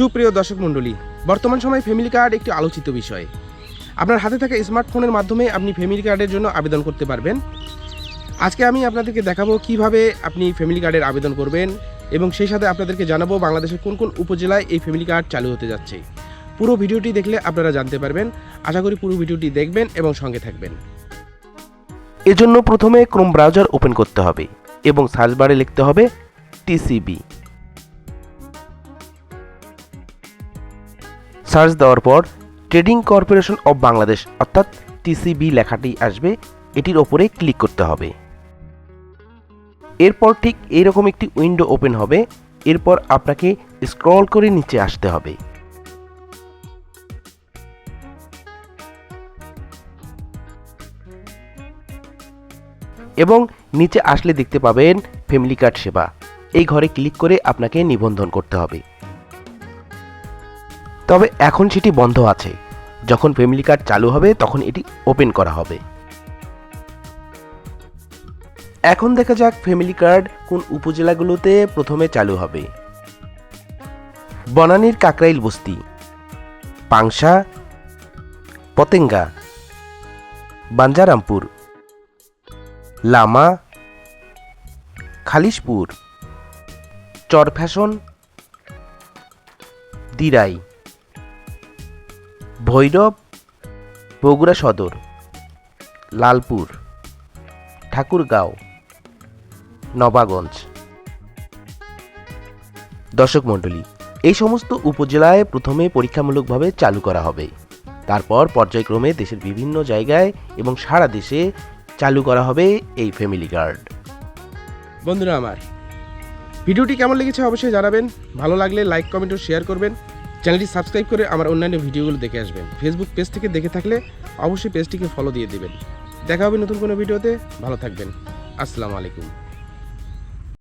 সুপ্রিয় দর্শক মণ্ডলী, বর্তমান সময়ে ফ্যামিলি কার্ড একটি আলোচিত বিষয়। আপনার হাতে থাকা স্মার্টফোনের মাধ্যমে আপনি ফ্যামিলি কার্ডের জন্য আবেদন করতে পারবেন। আজকে আমি আপনাদেরকে দেখাবো কিভাবে আপনি ফ্যামিলি কার্ডের আবেদন করবেন এবং সেই সাথে আপনাদেরকে জানাবো বাংলাদেশের কোন কোন উপজেলায় এই ফ্যামিলি কার্ড চালু হতে যাচ্ছে। পুরো ভিডিওটি দেখলে আপনারা জানতে পারবেন। আশা করি পুরো ভিডিওটি দেখবেন এবং সঙ্গে থাকবেন। এজন্য প্রথমে ক্রোম ব্রাউজার ওপেন করতে হবে এবং সার্চ বারে লিখতে হবে টিসিবি। সার্চ দেওয়ার পর ট্রেডিং কর্পোরেশন অফ বাংলাদেশ অর্থাৎ টিসিবি লেখাটি আসবে, এটির ওপরে ক্লিক করতে হবে। এরপর ঠিক এইরকম একটি উইন্ডো ওপেন হবে। এরপর আপনাকে স্ক্রল করে নিচে আসতে হবে। এবং নিচে আসলে দেখতে পাবেন ফ্যামিলি কার্ড সেবা। এই ঘরে ক্লিক করে আপনাকে নিবন্ধন করতে হবে। তবে এখন সেটি বন্ধ আছে। যখন ফ্যামিলি কার্ড চালু হবে তখন এটি ওপেন করা হবে। এখন দেখা যাক ফ্যামিলি কার্ড কোন উপজেলাগুলোতে প্রথমে চালু হবে। বনানীর কাকরাইল বস্তি, পাংশা, পতেঙ্গা, বাঞ্জারামপুর, লামা, খালিশপুর, চরফ্যাশন, দিরাই, ভৈরব, বগুড়া সদর, লালপুর, ঠাকুরগাঁও, নবাগঞ্জ। দর্শক মণ্ডলী, এই সমস্ত উপজেলায় প্রথমে পরীক্ষামূলকভাবে চালু করা হবে। তারপর পর্যায়ক্রমে দেশের বিভিন্ন জায়গায় এবং সারা দেশে চালু করা হবে এই ফ্যামিলি কার্ড। বন্ধুরা আমার, ভিডিওটি কেমন লেগেছে অবশ্যই জানাবেন। ভালো লাগলে লাইক, কমেন্ট ও শেয়ার করবেন। চ্যানেলটি সাবস্ক্রাইব করে আমার অন্যান্য ভিডিওগুলো দেখে আসবেন। ফেসবুক পেজ থেকে দেখে থাকলে অবশ্যই পেজটিকে ফলো দিয়ে দেবেন। দেখা হবে নতুন কোনো ভিডিওতে। ভালো থাকবেন। আসসালামু আলাইকুম।